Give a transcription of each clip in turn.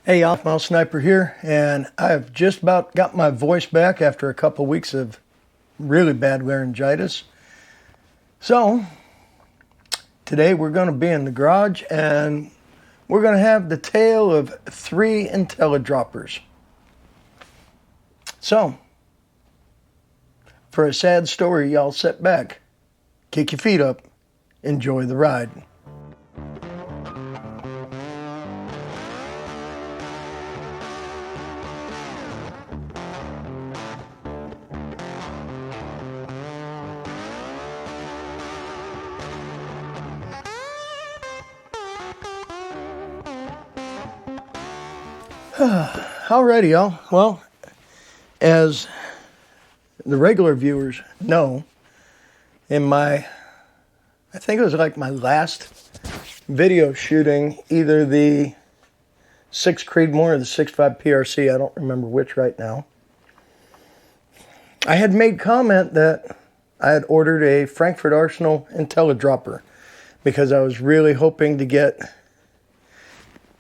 Hey, Halfmilesniper here, and I've just about got my voice back after a couple weeks of really bad laryngitis. So, today we're going to be in the garage, and we're going to have the tale of 3 Intellidroppers. So, for a sad story, y'all sit back, kick your feet up, enjoy the ride. Alrighty, y'all. Well, as the regular viewers know, in I think it was like my last video shooting, either the 6 Creedmoor or the 6.5 PRC, I don't remember which right now, I had made comment that I had ordered a Frankford Arsenal Intellidropper because I was really hoping to get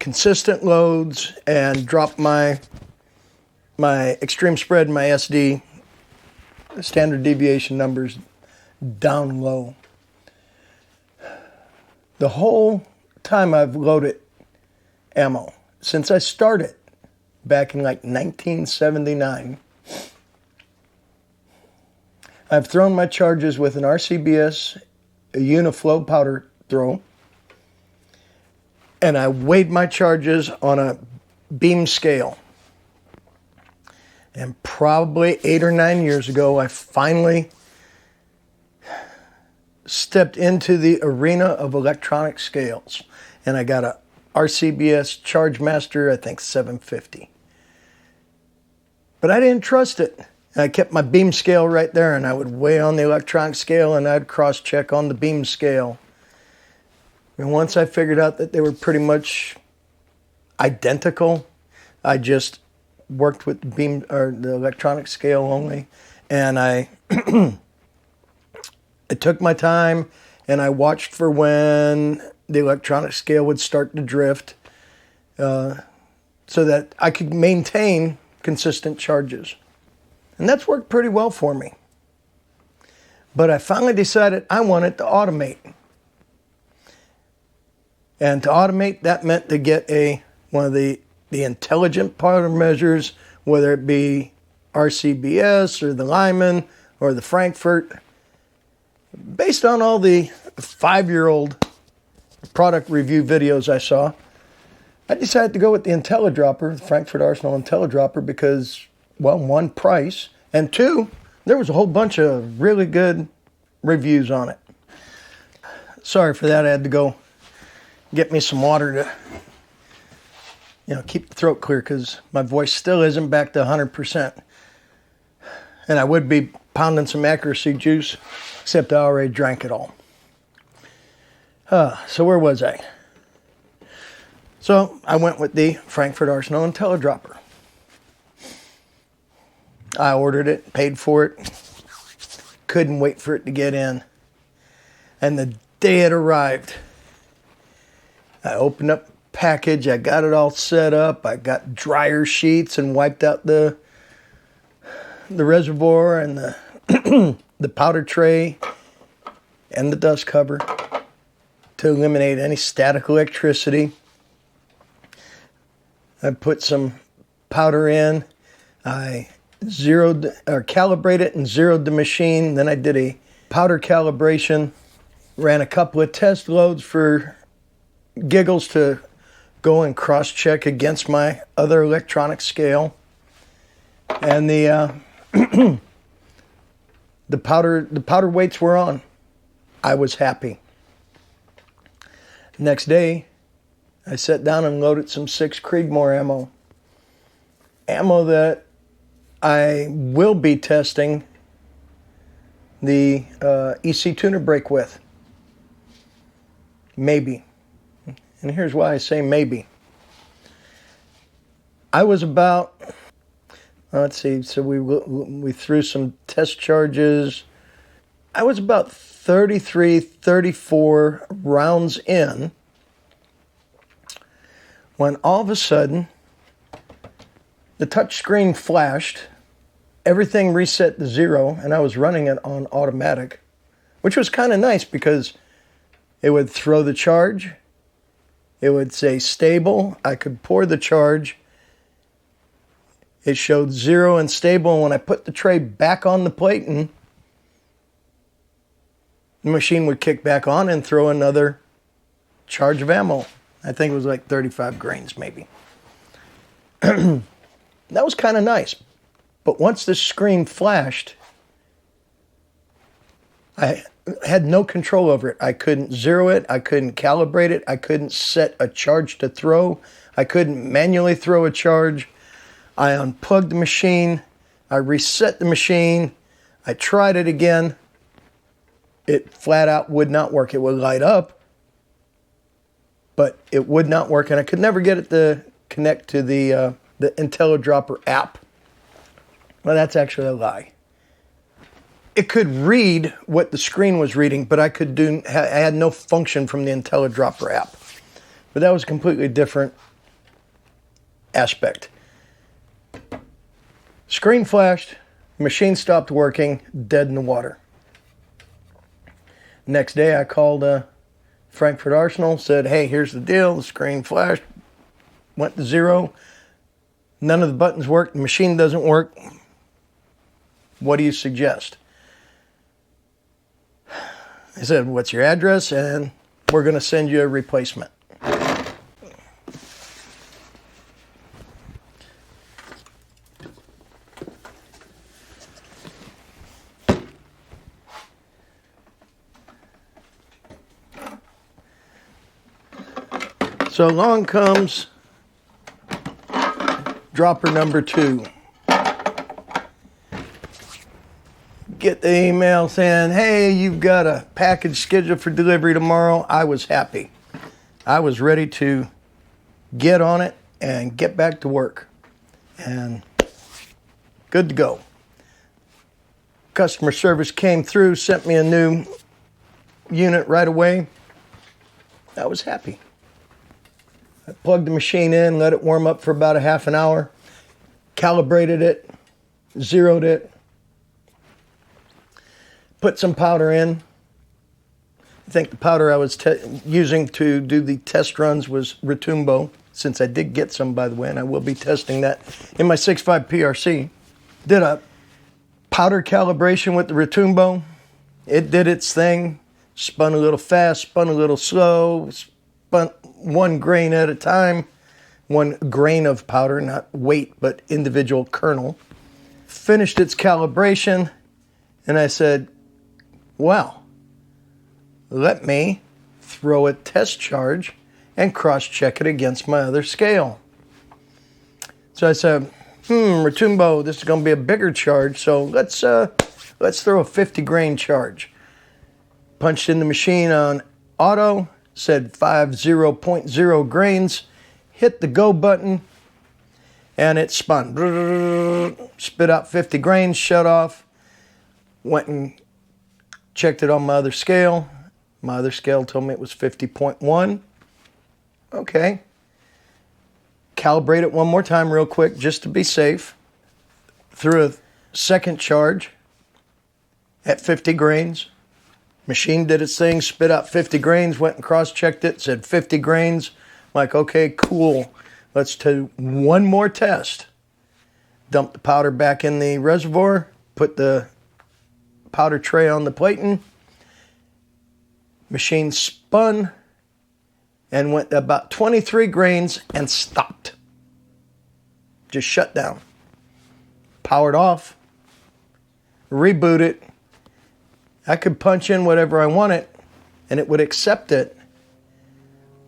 consistent loads and drop my extreme spread and my SD standard deviation numbers down low. The whole time I've loaded ammo, since I started back in like 1979, I've thrown my charges with an RCBS, a Uniflow powder throw, and I weighed my charges on a beam scale. And probably 8 or 9 years ago, I finally stepped into the arena of electronic scales. And I got a RCBS Chargemaster, I think 750. But I didn't trust it. I kept my beam scale right there, and I would weigh on the electronic scale, and I'd cross-check on the beam scale. And once I figured out that they were pretty much identical, I just worked with the electronic scale only, and I took my time, and I watched for when the electronic scale would start to drift, so that I could maintain consistent charges. And that's worked pretty well for me. But I finally decided I wanted to automate. And to automate, that meant to get one of the intelligent powder measures, whether it be RCBS or the Lyman or the Frankfurt. Based on all the 5-year-old product review videos I saw, I decided to go with the Intellidropper, the Frankford Arsenal Intellidropper, because, well, 1, price, and 2, there was a whole bunch of really good reviews on it. Sorry for that, I had to go get me some water to, keep the throat clear, because my voice still isn't back to 100%. And I would be pounding some accuracy juice, except I already drank it all. So where was I? So I went with the Frankford Arsenal Intellidropper. I ordered it, paid for it, couldn't wait for it to get in. And the day it arrived, I opened up the package, I got it all set up, I got dryer sheets and wiped out the reservoir and the powder tray and the dust cover to eliminate any static electricity. I put some powder in, I calibrated it and zeroed the machine, then I did a powder calibration, ran a couple of test loads for giggles to go and cross-check against my other electronic scale, and the powder weights were on. I was happy. Next day, I sat down and loaded some 6 Creedmoor ammo that I will be testing the EC tuner brake with. Maybe. And here's why I say maybe. I was about, let's see, so we threw some test charges. I was about 33, 34 rounds in when all of a sudden The touch screen flashed, everything reset to 0, and I was running it on automatic, which was kind of nice because it would throw the charge, it would say stable, I could pour the charge, it showed 0 and stable, and when I put the tray back on the plate, and the machine would kick back on and throw another charge of ammo. I think it was like 35 grains maybe. That was kind of nice. But once the screen flashed, I had no control over it. I couldn't zero it. I couldn't calibrate it. I couldn't set a charge to throw. I couldn't manually throw a charge. I unplugged the machine. I reset the machine. I tried it again. It flat out would not work. It would light up, but it would not work. And I could never get it to connect to the Intellidropper app. Well, that's actually a lie. It could read what the screen was reading, but I had no function from the Intellidropper app. But that was a completely different aspect. Screen flashed, machine stopped working, dead in the water. Next day I called Frankford Arsenal, said, hey, here's the deal. The screen flashed, went to 0. None of the buttons work. The machine doesn't work. What do you suggest? I said, what's your address? And we're going to send you a replacement. So along comes dropper number 2. Get the email saying, hey, you've got a package scheduled for delivery tomorrow. I was happy. I was ready to get on it and get back to work. And good to go. Customer service came through, sent me a new unit right away. I was happy. I plugged the machine in, let it warm up for about a half an hour, calibrated it, zeroed it, put some powder in. I think the powder I was using to do the test runs was Retumbo, since I did get some, by the way, and I will be testing that in my 6.5 PRC. Did a powder calibration with the Retumbo. It did its thing, spun a little fast, spun a little slow, spun 1 grain at a time, 1 grain of powder, not weight, but individual kernel. Finished its calibration, and I said, well, let me throw a test charge and cross-check it against my other scale. So I said, Retumbo, this is going to be a bigger charge, so let's throw a 50 grain charge. Punched in the machine on auto, said 50.0 grains, hit the go button, and it spun. Spit out 50 grains, shut off, went and checked it on my other scale. My other scale told me it was 50.1. Okay. Calibrate it one more time real quick just to be safe. Threw a second charge at 50 grains. Machine did its thing, spit out 50 grains, went and cross-checked it, said 50 grains. I'm like, okay, cool. Let's do one more test. Dump the powder back in the reservoir, put the powder tray on the platen. Machine spun and went about 23 grains and stopped. Just shut down. Powered off. Reboot it. I could punch in whatever I wanted and it would accept it,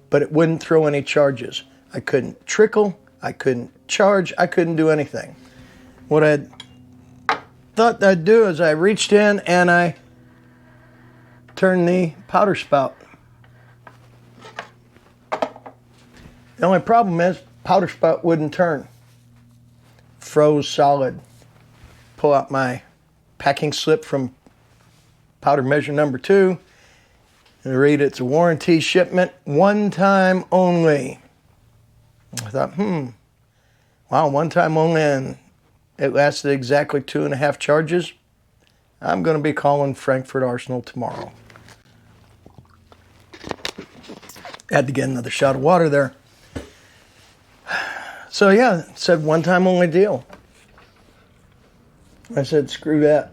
but it wouldn't throw any charges. I couldn't trickle, I couldn't charge, I couldn't do anything. What I thought I'd do is I reached in and I turned the powder spout. The only problem is powder spout wouldn't turn. Froze solid. Pull out my packing slip from powder measure number 2 and read it's a warranty shipment, 1 time only. I thought, Wow, one time only, and it lasted exactly 2.5 charges. I'm going to be calling Frankford Arsenal tomorrow. Had to get another shot of water there. So yeah, it said one time only deal. I said, screw that.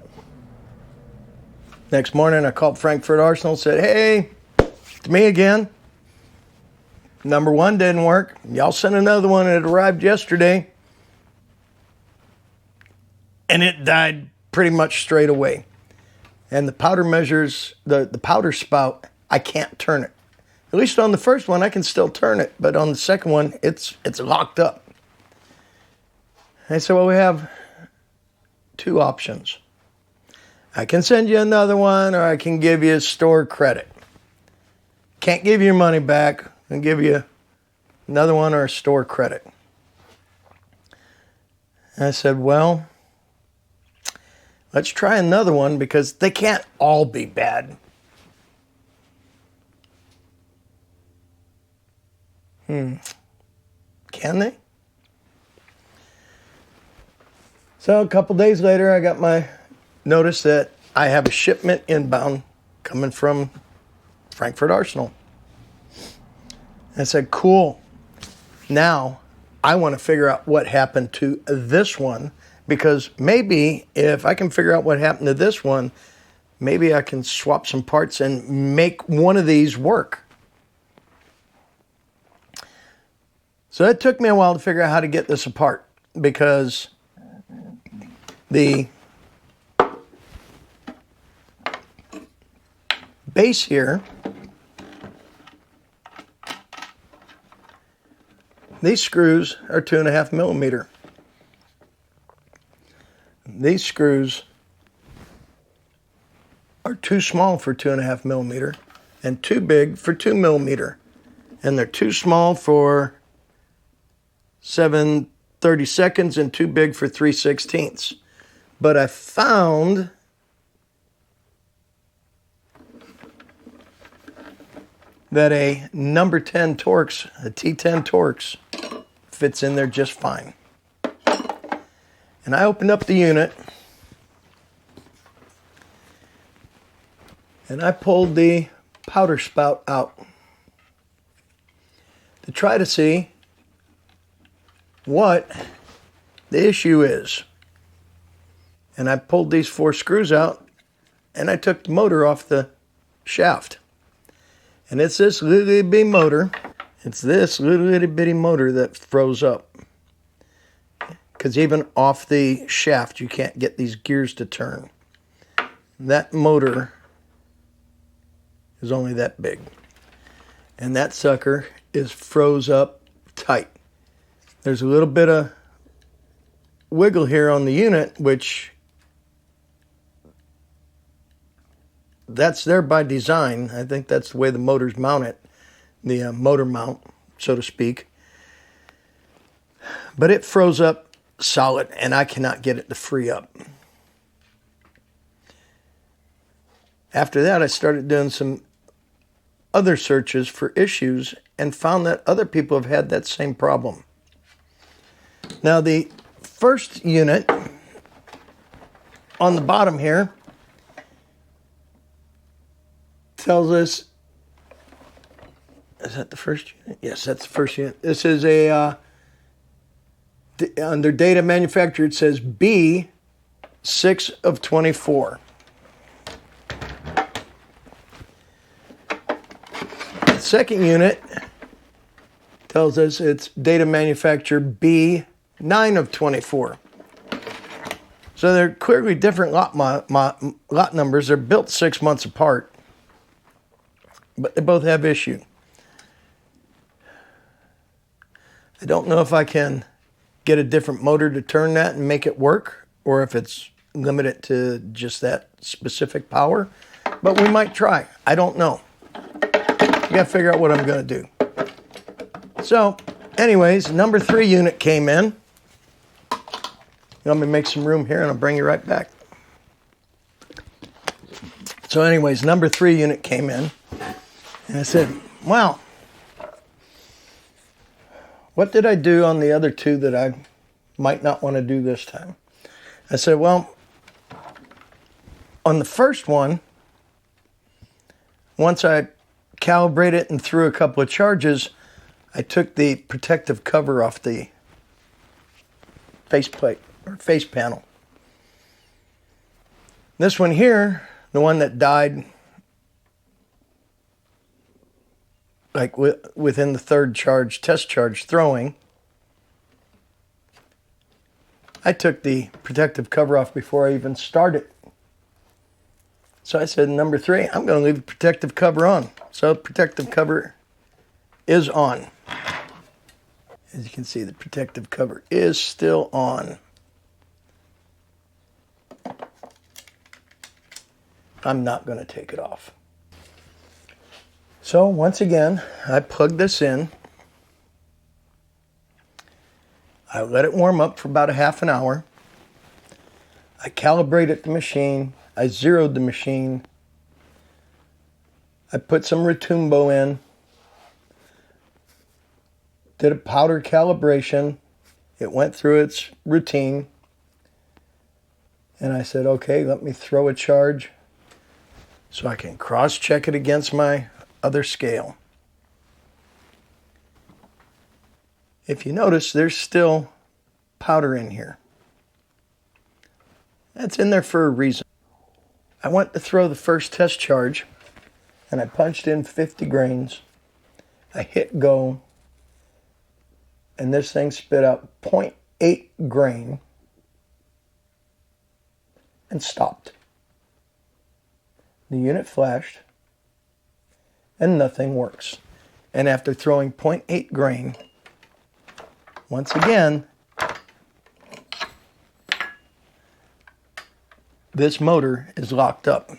Next morning, I called Frankfurt Arsenal, said, hey, it's me again. Number one didn't work. Y'all sent another one, and it arrived yesterday. And it died pretty much straight away. And the powder measures, the powder spout, I can't turn it. At least on the first one, I can still turn it. But on the second one, it's locked up. I said, well, we have two options. I can send you another one, or I can give you store credit. Can't give you your money back. I'll give you another one or a store credit. And I said, well, let's try another one because they can't all be bad. Can they? So a couple days later, I got my notice that I have a shipment inbound coming from Frankfurt Arsenal. I said, cool. Now I want to figure out what happened to this one, because maybe if I can figure out what happened to this one, maybe I can swap some parts and make one of these work. So it took me a while to figure out how to get this apart, because the base here, these screws are 2.5 millimeter. These screws are too small for 2.5 millimeter and too big for 2 millimeter. And they're too small for 7/32 and too big for 3/16. But I found that a number 10 Torx, a T10 Torx, fits in there just fine. And I opened up the unit and I pulled the powder spout out to try to see what the issue is. And I pulled these 4 screws out and I took the motor off the shaft. And it's this little bitty motor. It's this little bitty motor that froze up. Because even off the shaft, you can't get these gears to turn. That motor is only that big. And that sucker is froze up tight. There's a little bit of wiggle here on the unit, which that's there by design. I think that's the way the motors mount it, the motor mount, so to speak. But it froze up solid, and I cannot get it to free up. After that, I started doing some other searches for issues and found that other people have had that same problem. Now, the first unit on the bottom here tells us, is that the first unit? Yes, that's the first unit. This is a, under data manufacturer, it says B 6 of 24. The second unit tells us it's data manufacturer B 9 of 24. So they're clearly different lot numbers. They're built 6 months apart, but they both have issue. I don't know if I can get a different motor to turn that and make it work, or if it's limited to just that specific power, but we might try. I don't know. I gotta figure out what I'm gonna do. So, anyways, number 3 unit came in. Let me make some room here and I'll bring you right back. So anyways, number 3 unit came in. And I said, wow, what did I do on the other 2 that I might not want to do this time. I said, well, on the first one, once I calibrated it and threw a couple of charges, I took the protective cover off the faceplate or face panel. This one here, the one that died like within the third charge, test charge throwing, I took the protective cover off before I even started. So I said, number 3, I'm going to leave the protective cover on. So protective cover is on. As you can see, the protective cover is still on. I'm not going to take it off. So once again, I plug this in. I let it warm up for about a half an hour. I calibrated the machine. I zeroed the machine. I put some Retumbo in. Did a powder calibration. It went through its routine. And I said, okay, let me throw a charge so I can cross-check it against my other scale. If you notice, there's still powder in here. That's in there for a reason. I went to throw the first test charge, and I punched in 50 grains. I hit go, and this thing spit out 0.8 grain and stopped. The unit flashed, and nothing works. And after throwing 0.8 grain, once again, this motor is locked up.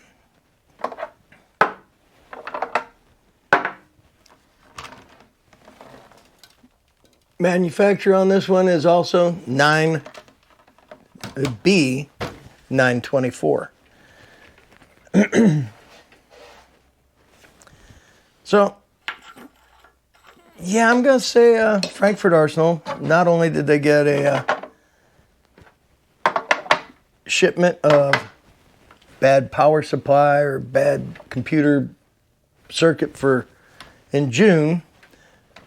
Manufacturer on this one is also B924. So, yeah, I'm going to say Frankford Arsenal, not only did they get a shipment of bad power supply or bad computer circuit in June,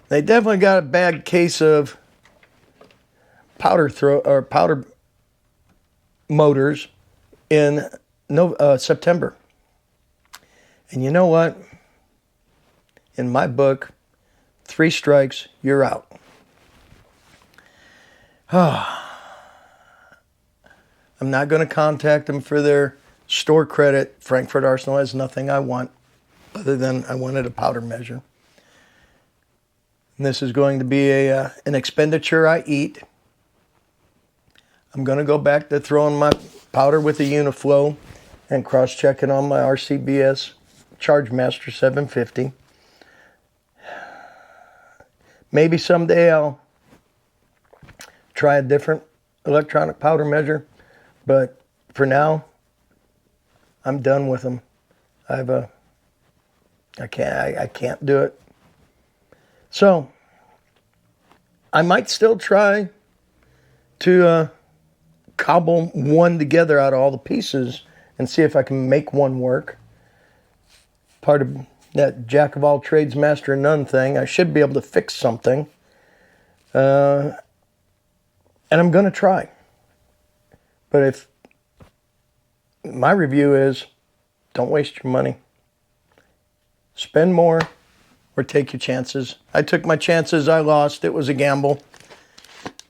they definitely got a bad case of powder motors in September. And you know what? In my book, 3 strikes, you're out. I'm not going to contact them for their store credit. Frankford Arsenal has nothing I want other than I wanted a powder measure. And this is going to be an expenditure I eat. I'm going to go back to throwing my powder with a Uniflow and cross-checking on my RCBS Chargemaster 750. Maybe someday I'll try a different electronic powder measure, but for now, I'm done with them. I can't do it. So, I might still try to cobble one together out of all the pieces and see if I can make one work. Part of that jack of all trades, master of none thing. I should be able to fix something. And I'm going to try. But if my review is, don't waste your money. Spend more or take your chances. I took my chances. I lost. It was a gamble.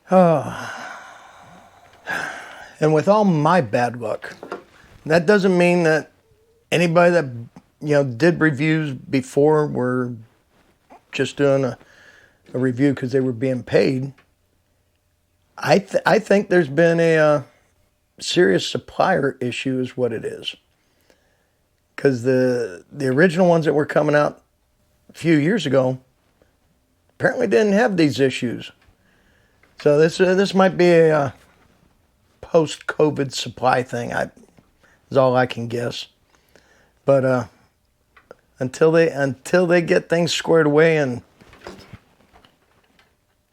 And with all my bad luck, that doesn't mean that anybody that did reviews before were just doing a review because they were being paid. I think there's been a serious supplier issue is what it is. Because the original ones that were coming out a few years ago apparently didn't have these issues. So this might be a post-COVID supply thing. Is all I can guess. But until they get things squared away and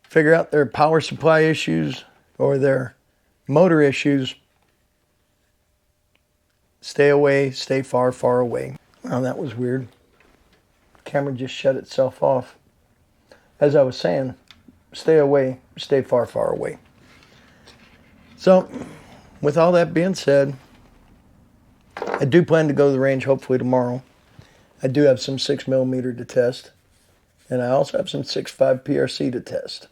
figure out their power supply issues, or their motor issues, stay away, stay far, far away. Well, that was weird. Camera just shut itself off. As I was saying, stay away, stay far, far away. So, with all that being said, I do plan to go to the range hopefully tomorrow. I do have some 6mm to test, and I also have some 6.5 PRC to test.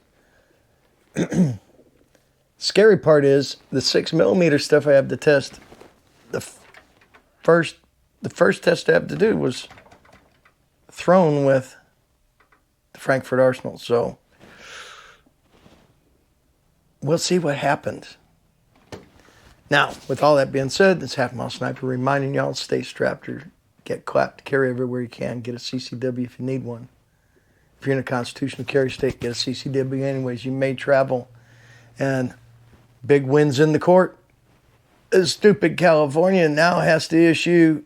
Scary part is the 6mm stuff I have to test. The first test I have to do was thrown with the Frankford Arsenal, so we'll see what happens. Now, with all that being said, this Halfmilesniper reminding y'all, stay strapped or get clapped, carry everywhere you can, get a CCW if you need one. If you're in a constitutional carry state, get a CCW anyways. You may travel. And big wins in the court. This stupid California now has to issue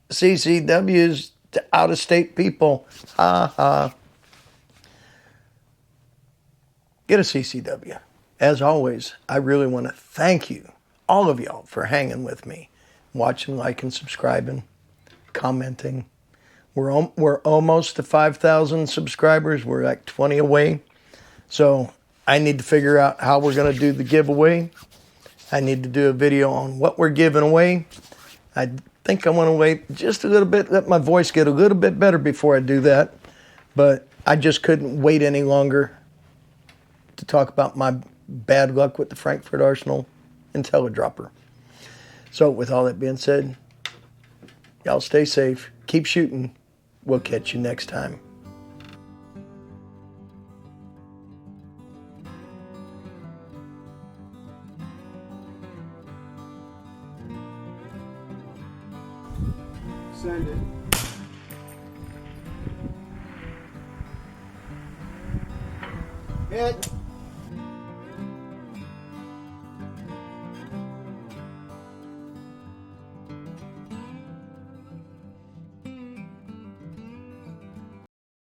CCWs to out-of-state people. Ha ha. Get a CCW. As always, I really want to thank you, all of y'all, for hanging with me, watching, liking, subscribing, commenting. We're almost to 5,000 subscribers. We're like 20 away. So I need to figure out how we're going to do the giveaway. I need to do a video on what we're giving away. I think I want to wait just a little bit, let my voice get a little bit better before I do that. But I just couldn't wait any longer to talk about my bad luck with the Frankford Arsenal Intellidropper. So with all that being said, y'all stay safe, keep shooting. We'll catch you next time. Send it. Hit.